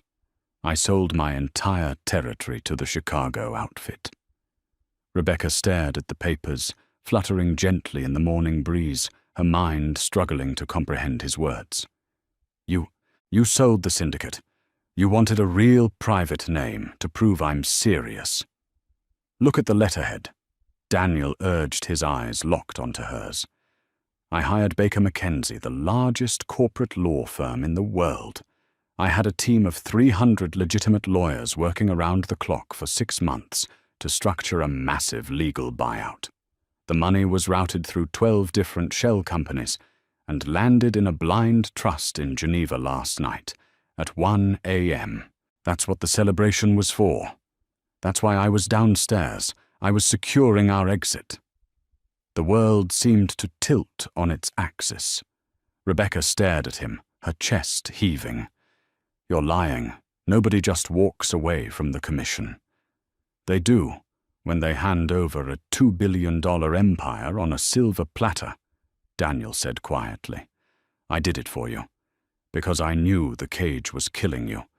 I sold my entire territory to the Chicago outfit." Rebecca stared at the papers, fluttering gently in the morning breeze, her mind struggling to comprehend his words. You sold the syndicate. You wanted a real private name to prove I'm serious. Look at the letterhead." Daniel urged, his eyes locked onto hers. "I hired Baker McKenzie, the largest corporate law firm in the world. I had a team of 300 legitimate lawyers working around the clock for 6 months to structure a massive legal buyout. The money was routed through 12 different shell companies and landed in a blind trust in Geneva last night at 1 a.m. That's what the celebration was for. That's why I was downstairs. I was securing our exit." The world seemed to tilt on its axis. Rebecca stared at him, her chest heaving. "You're lying. Nobody just walks away from the commission. They do when they hand over a $2 billion empire on a silver platter," Daniel said quietly. "I did it for you, because I knew the cage was killing you,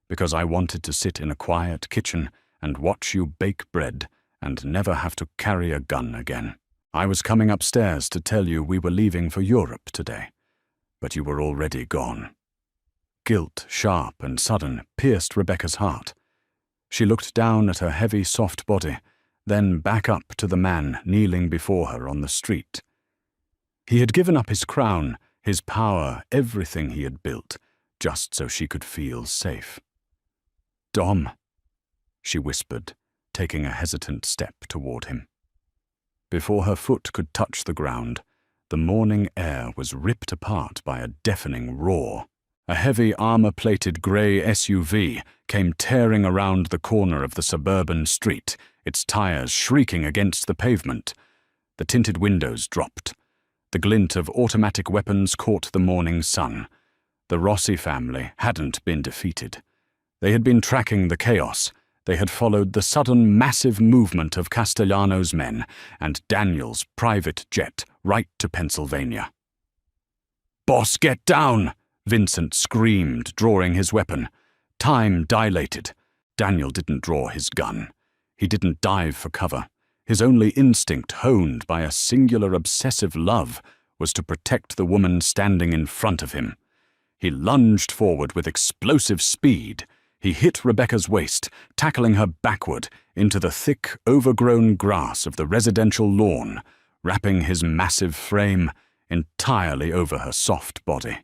because I wanted to sit in a quiet kitchen and watch you bake bread and never have to carry a gun again. I was coming upstairs to tell you we were leaving for Europe today, but you were already gone." Guilt, sharp and sudden, pierced Rebecca's heart. She looked down at her heavy, soft body, then back up to the man kneeling before her on the street. He had given up his crown, his power, everything he had built, just so she could feel safe. "Dom," she whispered, taking a hesitant step toward him. Before her foot could touch the ground, the morning air was ripped apart by a deafening roar. A heavy armor-plated grey SUV came tearing around the corner of the suburban street, its tires shrieking against the pavement. The tinted windows dropped. The glint of automatic weapons caught the morning sun. The Rossi family hadn't been defeated. They had been tracking the chaos. They had followed the sudden massive movement of Castellano's men and Daniel's private jet right to Pennsylvania. "Boss, get down!" Vincent screamed, drawing his weapon. Time dilated. Daniel didn't draw his gun. He didn't dive for cover. His only instinct, honed by a singular obsessive love, was to protect the woman standing in front of him. He lunged forward with explosive speed. He hit Rebecca's waist, tackling her backward into the thick, overgrown grass of the residential lawn, wrapping his massive frame entirely over her soft body.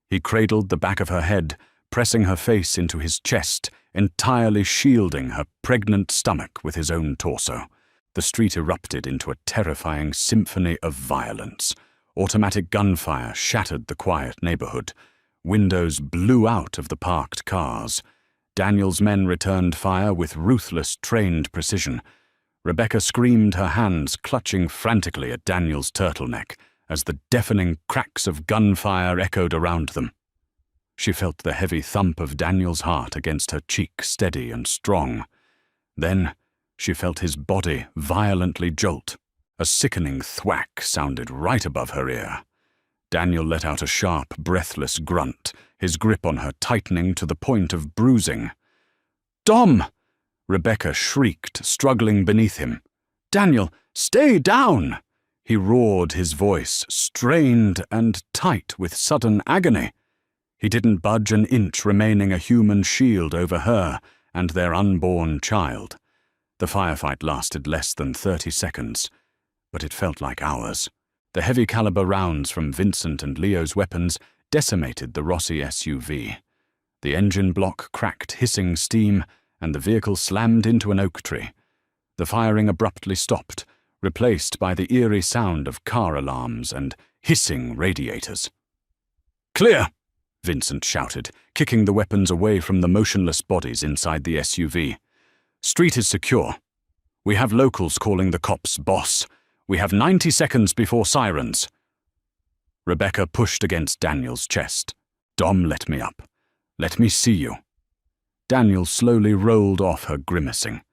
He cradled the back of her head, pressing her face into his chest, entirely shielding her pregnant stomach with his own torso. The street erupted into a terrifying symphony of violence. Automatic gunfire shattered the quiet neighborhood. Windows blew out of the parked cars. Daniel's men returned fire with ruthless, trained precision. Rebecca screamed, her hands clutching frantically at Daniel's turtleneck, as the deafening cracks of gunfire echoed around them. She felt the heavy thump of Daniel's heart against her cheek, steady and strong. Then she felt his body violently jolt. A sickening thwack sounded right above her ear. Daniel let out a sharp, breathless grunt, his grip on her tightening to the point of bruising. "Dom!" Rebecca shrieked, struggling beneath him. "Daniel, stay down!" He roared, his voice strained and tight with sudden agony. He didn't budge an inch, remaining a human shield over her and their unborn child. The firefight lasted less than 30 seconds, but it felt like hours. The heavy-caliber rounds from Vincent and Leo's weapons decimated the Rossi SUV. The engine block cracked hissing steam, and the vehicle slammed into an oak tree. The firing abruptly stopped, replaced by the eerie sound of car alarms and hissing radiators. "Clear!" Vincent shouted, kicking the weapons away from the motionless bodies inside the SUV. "Street is secure. We have locals calling the cops, boss. We have 90 seconds before sirens." Rebecca pushed against Daniel's chest. "Dom, let me up. Let me see you." Daniel slowly rolled off her, grimacing.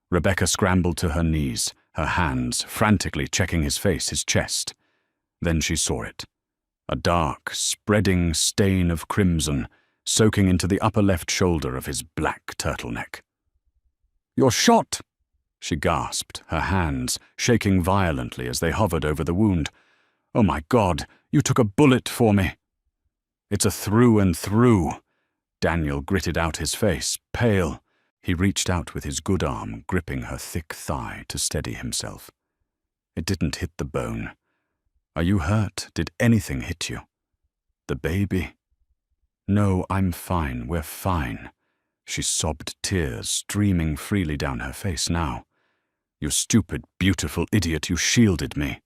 Rebecca scrambled to her knees, her hands frantically checking his face, his chest. Then she saw it. A dark, spreading stain of crimson, soaking into the upper left shoulder of his black turtleneck. "You're shot!" she gasped, her hands shaking violently as they hovered over the wound. "Oh my God, you took a bullet for me." "It's a through and through." Daniel gritted out his face, pale. He reached out with his good arm, gripping her thick thigh to steady himself. "It didn't hit the bone. Are you hurt? Did anything hit you?" "The baby?" "No, I'm fine. We're fine." She sobbed, tears streaming freely down her face now. "You stupid, beautiful idiot, you shielded me."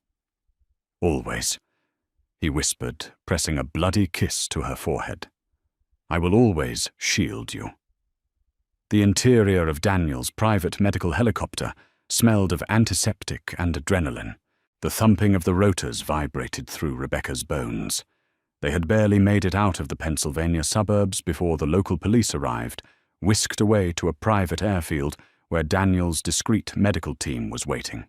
"Always," he whispered, pressing a bloody kiss to her forehead. "I will always shield you." The interior of Daniel's private medical helicopter smelled of antiseptic and adrenaline. The thumping of the rotors vibrated through Rebecca's bones. They had barely made it out of the Pennsylvania suburbs before the local police arrived, whisked away to a private airfield where Daniel's discreet medical team was waiting.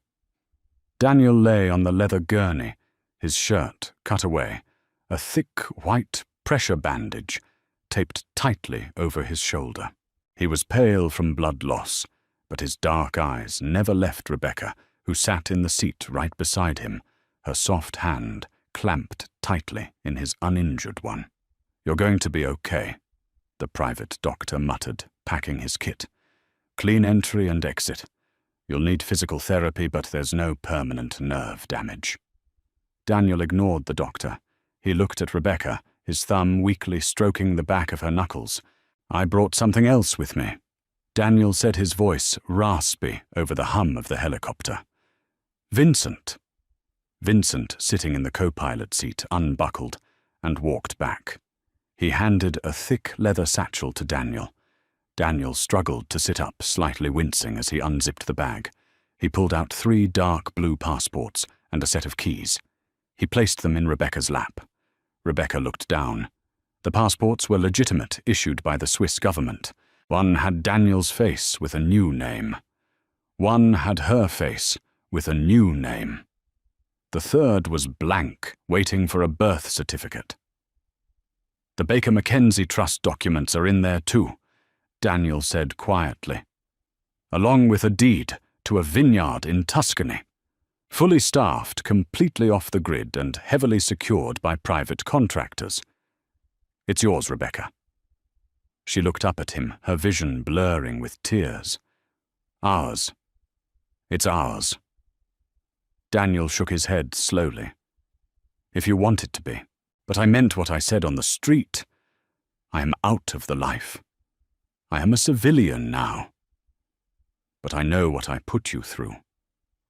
Daniel lay on the leather gurney, his shirt cut away, a thick white pressure bandage taped tightly over his shoulder. He was pale from blood loss, but his dark eyes never left Rebecca, who sat in the seat right beside him, her soft hand clamped tightly in his uninjured one. "You're going to be okay," the private doctor muttered, packing his kit. "Clean entry and exit. You'll need physical therapy, but there's no permanent nerve damage." Daniel ignored the doctor. He looked at Rebecca, his thumb weakly stroking the back of her knuckles. "I brought something else with me." Daniel said, his voice raspy over the hum of the helicopter. "Vincent." Vincent, sitting in the co-pilot seat, unbuckled and walked back. He handed a thick leather satchel to Daniel. Daniel struggled to sit up, slightly wincing as he unzipped the bag. He pulled out 3 dark blue passports and a set of keys. He placed them in Rebecca's lap. Rebecca looked down. The passports were legitimate, issued by the Swiss government. One had Daniel's face with a new name. One had her face with a new name. The third was blank, waiting for a birth certificate. "The Baker McKenzie Trust documents are in there too," Daniel said quietly, "along with a deed to a vineyard in Tuscany. Fully staffed, completely off the grid, and heavily secured by private contractors. It's yours, Rebecca." She looked up at him, her vision blurring with tears. "Ours. It's ours." Daniel shook his head slowly. "If you want it to be. But I meant what I said on the street. I am out of the life. I am a civilian now. But I know what I put you through.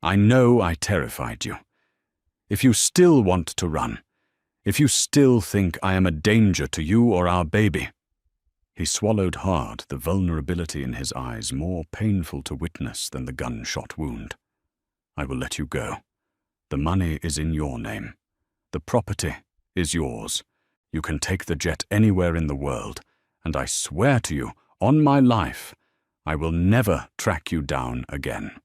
I know I terrified you. If you still want to run, if you still think I am a danger to you or our baby—" He swallowed hard, the vulnerability in his eyes more painful to witness than the gunshot wound. "I will let you go. The money is in your name. The property is yours. You can take the jet anywhere in the world, and I swear to you, on my life, I will never track you down again.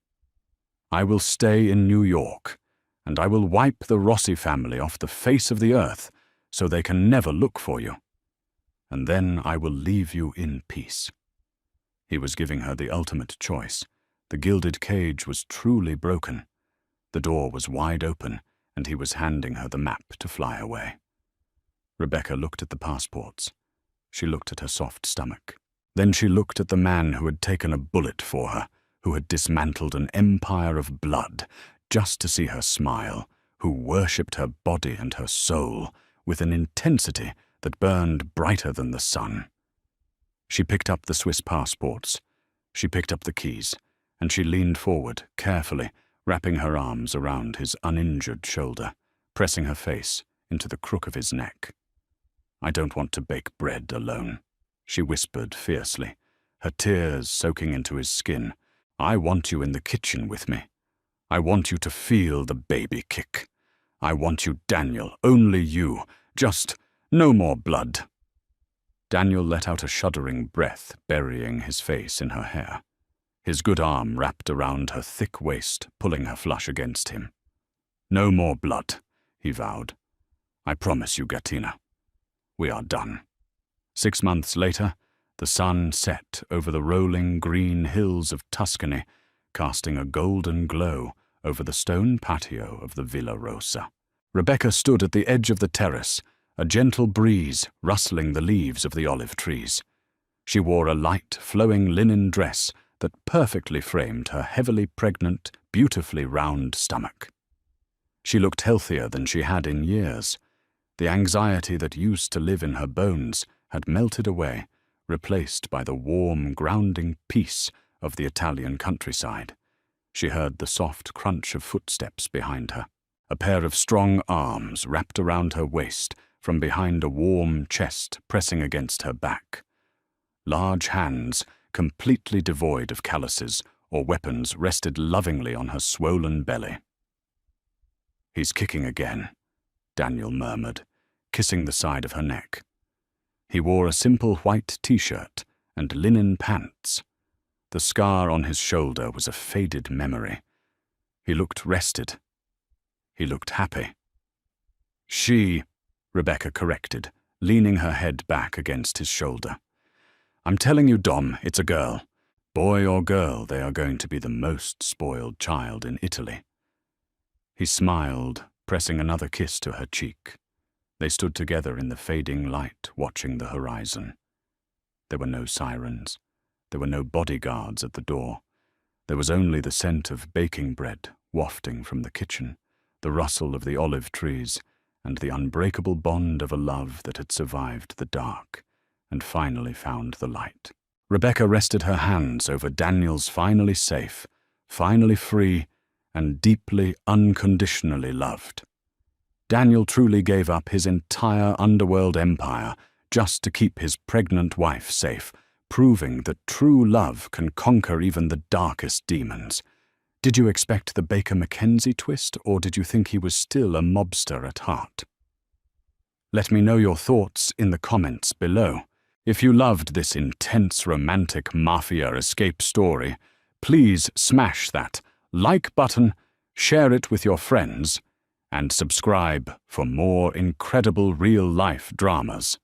I will stay in New York, and I will wipe the Rossi family off the face of the earth so they can never look for you. And then I will leave you in peace." He was giving her the ultimate choice. The gilded cage was truly broken. The door was wide open, and he was handing her the map to fly away. Rebecca looked at the passports. She looked at her soft stomach. Then she looked at the man who had taken a bullet for her, who had dismantled an empire of blood just to see her smile, who worshipped her body and her soul with an intensity that burned brighter than the sun. She picked up the Swiss passports. She picked up the keys, and she leaned forward, carefully, wrapping her arms around his uninjured shoulder, pressing her face into the crook of his neck. "I don't want to bake bread alone," she whispered fiercely, her tears soaking into his skin. "I want you in the kitchen with me. I want you to feel the baby kick. I want you, Daniel, only you. Just no more blood." Daniel let out a shuddering breath, burying his face in her hair. His good arm wrapped around her thick waist, pulling her flush against him. "No more blood," he vowed. "I promise you, Gattina. We are done." 6 months later, the sun set over the rolling green hills of Tuscany, casting a golden glow over the stone patio of the Villa Rosa. Rebecca stood at the edge of the terrace, a gentle breeze rustling the leaves of the olive trees. She wore a light, flowing linen dress that perfectly framed her heavily pregnant, beautifully round stomach. She looked healthier than she had in years. The anxiety that used to live in her bones had melted away, replaced by the warm, grounding peace of the Italian countryside. She heard the soft crunch of footsteps behind her. A pair of strong arms wrapped around her waist from behind a warm chest pressing against her back. Large hands, completely devoid of calluses or weapons, rested lovingly on her swollen belly. "He's kicking again," Daniel murmured, kissing the side of her neck. He wore a simple white t-shirt and linen pants. The scar on his shoulder was a faded memory. He looked rested. He looked happy. "She," Rebecca corrected, leaning her head back against his shoulder. "I'm telling you, Dom, it's a girl. Boy or girl, they are going to be the most spoiled child in Italy. He smiled, pressing another kiss to her cheek. They stood together in the fading light, watching the horizon. There were no sirens. There were no bodyguards at the door. There was only the scent of baking bread wafting from the kitchen, the rustle of the olive trees, and the unbreakable bond of a love that had survived the dark and finally found the light. Rebecca rested her hands over Daniel's finally safe, finally free, and deeply, unconditionally loved. Daniel truly gave up his entire underworld empire just to keep his pregnant wife safe, proving that true love can conquer even the darkest demons. Did you expect the Baker Mackenzie twist, or did you think he was still a mobster at heart? Let me know your thoughts in the comments below. If you loved this intense romantic mafia escape story, please smash that like button, share it with your friends, and subscribe for more incredible real-life dramas.